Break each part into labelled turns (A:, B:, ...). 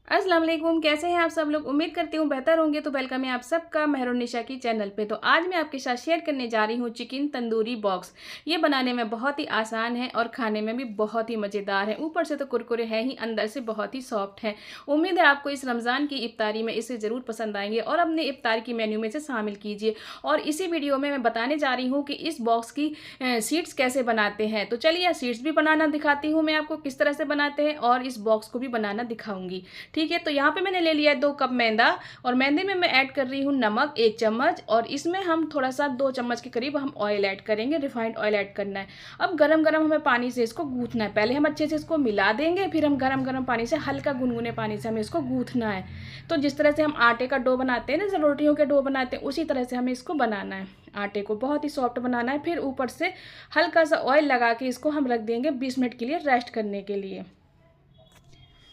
A: अस्सलाम वालेकुम, कैसे हैं आप सब लोग। उम्मीद करती हूँ बेहतर होंगे। तो वेलकम है आप सबका मेहरुन्निसा की चैनल पे। तो आज मैं आपके साथ शेयर करने जा रही हूँ चिकन तंदूरी बॉक्स। ये बनाने में बहुत ही आसान है और खाने में भी बहुत ही मज़ेदार है। ऊपर से तो कुरकुरे हैं ही, अंदर से बहुत ही सॉफ्ट है। उम्मीद है आपको इस रमज़ान की इफ्तारी में इसे ज़रूर पसंद आएंगे और अपने इफ्तार की मेन्यू में से शामिल कीजिए। और इसी वीडियो में मैं बताने जा रही हूँ कि इस बॉक्स की सीड्स कैसे बनाते हैं। तो चलिए सीड्स भी बनाना दिखाती हूँ मैं आपको किस तरह से बनाते हैं, और इस बॉक्स को भी बनाना दिखाऊंगी। ठीक है, तो यहाँ पे मैंने ले लिया है 2 कप मैदा, और मैदे में मैं ऐड कर रही हूँ नमक 1 चम्मच, और इसमें हम थोड़ा सा 2 चम्मच के करीब हम ऑयल ऐड करेंगे, रिफाइंड ऑयल ऐड करना है। अब गरम गरम हमें पानी से इसको गूँथना है। पहले हम अच्छे से इसको मिला देंगे, फिर हम गरम गरम पानी से, हल्का गुनगुने पानी से हमें इसको गूँथना है। तो जिस तरह से हम आटे का डो बनाते हैं ना, जैसे रोटियों के डो बनाते हैं, उसी तरह से हमें इसको बनाना है। आटे को बहुत ही सॉफ्ट बनाना है। फिर ऊपर से हल्का सा ऑयल लगा के इसको हम रख देंगे 20 मिनट के लिए रेस्ट करने के लिए।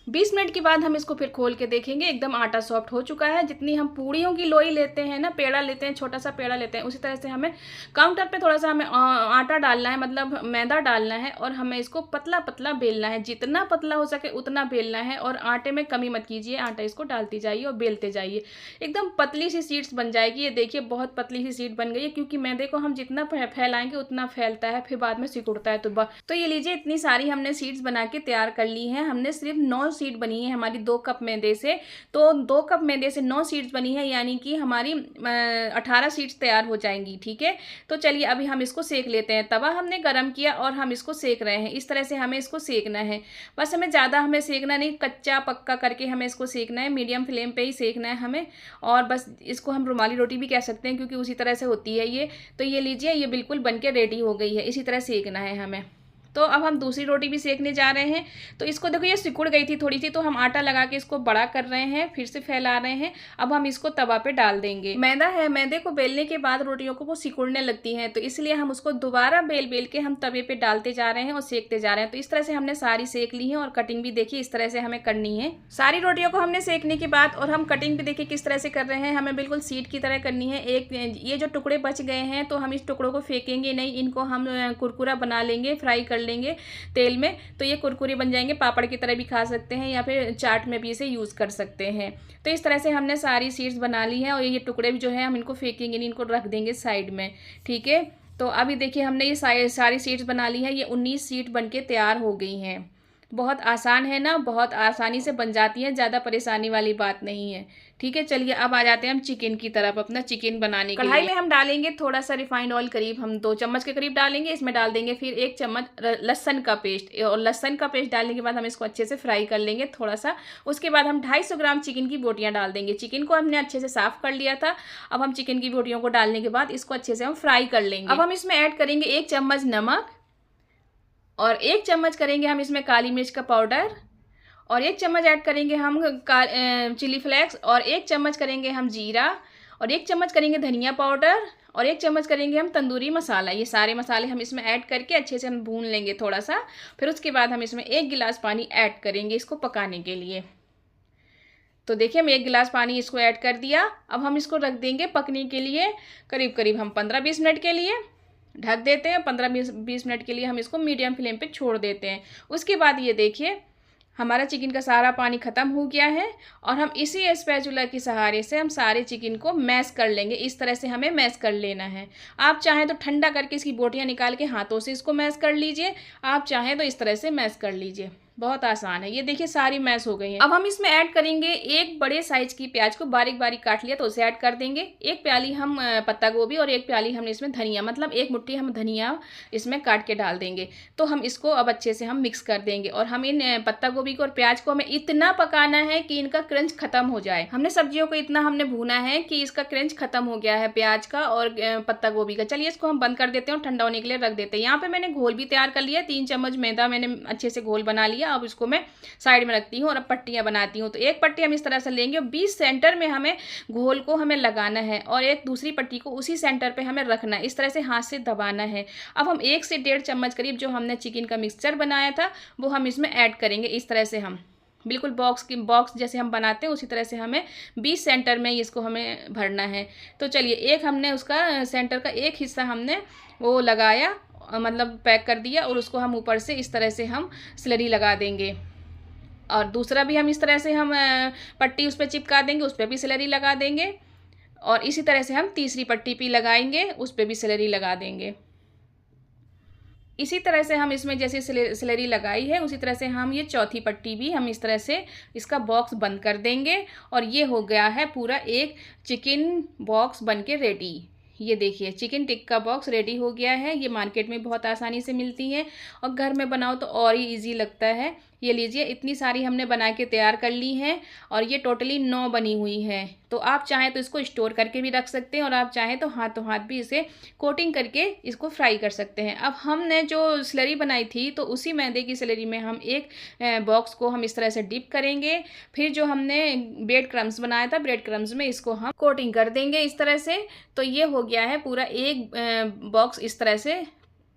A: 20 मिनट के बाद हम इसको फिर खोल के देखेंगे, एकदम आटा सॉफ्ट हो चुका है। जितनी हम पूड़ियों की लोई लेते हैं ना, पेड़ा लेते हैं, छोटा सा पेड़ा लेते हैं, उसी तरह से हमें काउंटर पे थोड़ा सा हमें आटा डालना है, मतलब मैदा डालना है, और हमें इसको पतला पतला बेलना है। जितना पतला हो सके उतना बेलना है, और आटे में कमी मत कीजिए, आटा इसको डालती जाइए और बेलते जाइए। एकदम पतली सी शीट्स बन जाएगी। ये देखिए बहुत पतली सी शीट बन गई है, क्योंकि मैदे को हम जितना फैलाएंगे उतना फैलता है, फिर बाद में सिकुड़ता है। तो ये लीजिए, इतनी सारी हमने शीट्स बना के तैयार कर ली हैं। हमने सिर्फ 9 शीट बनी है हमारी 2 कप मैदे से। तो 2 कप मैदे से 9 शीट्स बनी है, यानी कि हमारी 18 शीट्स तैयार हो जाएंगी। ठीक है, तो चलिए अभी हम इसको सेक लेते हैं। तवा हमने गरम किया और हम इसको सेक रहे हैं। इस तरह से हमें इसको सेकना है। बस हमें ज़्यादा हमें सेकना नहीं, कच्चा पक्का करके हमें इसको सेकना है। मीडियम फ्लेम पे ही सेकना है हमें। और बस इसको हम रुमाली रोटी भी कह सकते हैं, क्योंकि उसी तरह से होती है ये। तो ये लीजिए, ये बिल्कुल बन के रेडी हो गई है। इसी तरह सेकना है हमें। तो अब हम दूसरी रोटी भी सेकने जा रहे हैं। तो इसको देखो, ये सिकुड़ गई थी थोड़ी सी, तो हम आटा लगा के इसको बड़ा कर रहे हैं, फिर से फैला रहे हैं। अब हम इसको तवा पे डाल देंगे। मैदा है, मैदे को बेलने के बाद रोटियों को वो सिकुड़ने लगती हैं, तो इसलिए हम उसको दोबारा बेल बेल के हम तवे पे डालते जा रहे हैं और सेकते जा रहे हैं। तो इस तरह से हमने सारी सेक ली है, और कटिंग भी देखिए इस तरह से हमें करनी है। सारी रोटियों को हमने सेकने के बाद, और हम कटिंग भी देखिए किस तरह से कर रहे हैं, हमें बिल्कुल सीट की तरह करनी है। एक ये जो टुकड़े बच गए हैं, तो हम इस टुकड़ों को फेंकेंगे नहीं, इनको हम कुरकुरा बना लेंगे, फ्राई कर लेंगे तेल में। तो ये कुरकुरे बन जाएंगे, पापड़ की तरह भी खा सकते हैं, या फिर चाट में भी इसे यूज़ कर सकते हैं। तो इस तरह से हमने सारी सीड्स बना ली हैं, और ये टुकड़े भी जो है हम इनको फेंकेंगे नहीं, इनको रख देंगे साइड में। ठीक है, तो अभी देखिए हमने ये सारी सीड्स बना ली हैं। ये 19 सीट बन के तैयार हो गई हैं। बहुत आसान है ना, बहुत आसानी से बन जाती है, ज़्यादा परेशानी वाली बात नहीं है। ठीक है, चलिए अब आ जाते हैं हम चिकन की तरफ। अपना चिकन बनाने के लिए कढ़ाई में हम डालेंगे थोड़ा सा रिफाइंड ऑयल, करीब हम 2 चम्मच के करीब डालेंगे। इसमें डाल देंगे फिर 1 चम्मच लहसन का पेस्ट, और लहसन का पेस्ट डालने के बाद हम इसको अच्छे से फ्राई कर लेंगे थोड़ा सा। उसके बाद हम 250 ग्राम चिकन की बोटियाँ डाल देंगे। चिकन को हमने अच्छे से साफ कर लिया था। अब हम चिकन की बोटियों को डालने के बाद इसको अच्छे से हम फ्राई कर लेंगे। अब हम इसमें ऐड करेंगे 1 चम्मच नमक, और 1 चम्मच करेंगे हम इसमें काली मिर्च का पाउडर, और 1 चम्मच ऐड करेंगे हम चिली फ्लेक्स, और 1 चम्मच करेंगे हम जीरा, और 1 चम्मच करेंगे धनिया पाउडर, और 1 चम्मच करेंगे हम तंदूरी मसाला। ये सारे मसाले हम इसमें ऐड करके अच्छे से हम भून लेंगे थोड़ा सा। फिर उसके बाद हम इसमें 1 गिलास पानी ऐड करेंगे इसको पकाने के लिए। तो देखिए, हम 1 गिलास पानी इसको ऐड कर दिया। अब हम इसको रख देंगे पकने के लिए, करीब करीब हम 15-20 मिनट के लिए ढक देते हैं। 15-20 मिनट के लिए हम इसको मीडियम फ्लेम पे छोड़ देते हैं। उसके बाद ये देखिए, हमारा चिकन का सारा पानी ख़त्म हो गया है, और हम इसी स्पैचुला के सहारे से हम सारे चिकन को मैश कर लेंगे। इस तरह से हमें मैश कर लेना है। आप चाहें तो ठंडा करके इसकी बोटियां निकाल के हाथों से इसको मैश कर लीजिए, आप चाहें तो इस तरह से मैश कर लीजिए। बहुत आसान है। ये देखिए सारी मैश हो गई है। अब हम इसमें ऐड करेंगे 1 बड़े साइज की प्याज को बारीक बारीक काट लिया, तो उसे ऐड कर देंगे। 1 प्याली हम पत्ता गोभी, और 1 प्याली हम इसमें धनिया, मतलब 1 मुट्ठी हम धनिया इसमें काट के डाल देंगे। तो हम इसको अब अच्छे से हम मिक्स कर देंगे, और हम इन पत्ता गोभी को और प्याज को हमें इतना पकाना है कि इनका क्रंच खत्म हो जाए। हमने सब्जियों को इतना हमने भूना है कि इसका क्रंच खत्म हो गया है, प्याज का और पत्ता गोभी का। चलिए इसको हम बंद कर देते हैं और ठंडा होने के लिए रख देते हैं। यहाँ पे मैंने घोल भी तैयार कर लिया। 3 चम्मच मैदा मैंने अच्छे से घोल बना लिया। अब इसको मैं साइड में रखती हूँ, और अब पट्टियां बनाती हूँ। तो 1 पट्टी हम इस तरह से लेंगे, और 20 सेंटर में हमें घोल को हमें लगाना है, और एक दूसरी पट्टी को उसी सेंटर पे हमें रखना है। इस तरह से हाथ से दबाना है। अब हम 1 से 1.5 चम्मच करीब जो हमने चिकन का मिक्सचर बनाया था, वो हम इसमें ऐड करेंगे। इस तरह से हम बिल्कुल बॉक्स जैसे हम बनाते हैं उसी तरह से हमें 20 सेंटर में इसको हमें भरना है। तो चलिए, एक हमने उसका सेंटर का एक हिस्सा हमने वो लगाया, मतलब पैक कर दिया, और उसको हम ऊपर से इस तरह से हम स्लरी लगा देंगे। और दूसरा भी हम इस तरह से हम पट्टी उस पर चिपका देंगे, उस पर भी सिलेरी लगा देंगे। और इसी तरह से हम तीसरी पट्टी भी लगाएंगे, उस पर भी सिलेरी लगा देंगे। इसी तरह से हम इसमें जैसे सिलेरी लगाई है उसी तरह से हम ये चौथी पट्टी भी हम इस तरह से इसका बॉक्स बंद कर देंगे। और ये हो गया है पूरा एक चिकन बॉक्स बन के रेडी। ये देखिए चिकन टिक्का बॉक्स रेडी हो गया है। ये मार्केट में बहुत आसानी से मिलती है और घर में बनाओ तो और ही इजी लगता है। ये लीजिए इतनी सारी हमने बना के तैयार कर ली हैं और ये टोटली 9 बनी हुई हैं। तो आप चाहें तो इसको स्टोर करके भी रख सकते हैं और आप चाहें तो हाथों हाथ भी इसे कोटिंग करके इसको फ्राई कर सकते हैं। अब हमने जो स्लरी बनाई थी तो उसी मैदे की स्लरी में हम एक बॉक्स को हम इस तरह से डिप करेंगे। फिर जो हमने ब्रेड क्रम्स बनाया था, ब्रेड क्रम्स में इसको हम कोटिंग कर देंगे इस तरह से। तो ये हो गया है पूरा एक बॉक्स इस तरह से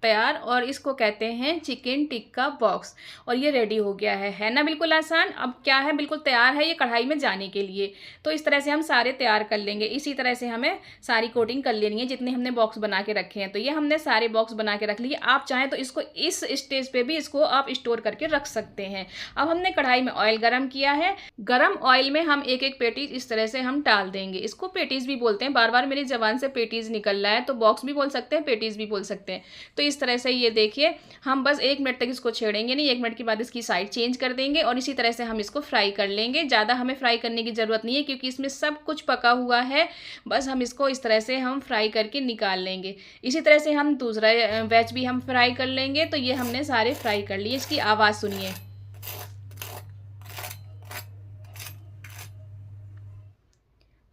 A: तैयार और इसको कहते हैं चिकन टिक्का बॉक्स। और ये रेडी हो गया है ना, बिल्कुल आसान। अब क्या है, बिल्कुल तैयार है ये कढ़ाई में जाने के लिए। तो इस तरह से हम सारे तैयार कर लेंगे। इसी तरह से हमें सारी कोटिंग कर लेनी है जितने हमने बॉक्स बना के रखे हैं। तो ये हमने सारे बॉक्स बना के रख लिए। आप चाहें तो इसको इस स्टेज पे भी इसको आप स्टोर करके रख सकते हैं। अब हमने कढ़ाई में ऑयल गर्म किया है। गर्म ऑयल में हम एक एक पेटीज इस तरह से हम डाल देंगे। इसको पेटीज भी बोलते हैं, बार बार मेरी जबान से पेटीज निकल रहा है, तो बॉक्स भी बोल सकते हैं, पेटीज भी बोल सकते हैं। तो इस तरह से ये देखिए हम बस 1 मिनट तक इसको छेड़ेंगे नहीं, 1 मिनट के बाद इसकी साइड चेंज कर देंगे और इसी तरह से हम इसको फ्राई कर लेंगे। ज़्यादा हमें फ्राई करने की ज़रूरत नहीं है क्योंकि इसमें सब कुछ पका हुआ है। बस हम इसको इस तरह से हम फ्राई करके निकाल लेंगे। इसी तरह से हम दूसरा वेज भी हम फ्राई कर लेंगे। तो ये हमने सारे फ्राई कर लिए। इसकी आवाज़ सुनिए।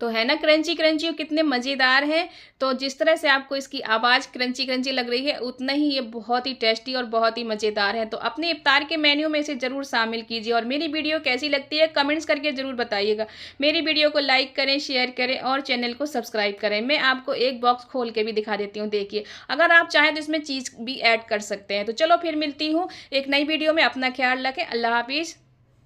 A: तो है ना क्रंची क्रंची और कितने मज़ेदार हैं। तो जिस तरह से आपको इसकी आवाज़ क्रंची क्रंची लग रही है उतना ही ये बहुत ही टेस्टी और बहुत ही मज़ेदार है। तो अपने इफ्तार के मेन्यू में इसे ज़रूर शामिल कीजिए और मेरी वीडियो कैसी लगती है कमेंट्स करके ज़रूर बताइएगा। मेरी वीडियो को लाइक करें, शेयर करें और चैनल को सब्सक्राइब करें। मैं आपको एक बॉक्स खोल के भी दिखा देती हूँ, देखिए। अगर आप चाहें तो इसमें चीज़ भी ऐड कर सकते हैं। तो चलो फिर मिलती हूँ एक नई वीडियो में। अपना ख्याल रखें। अल्लाह हाफिज़।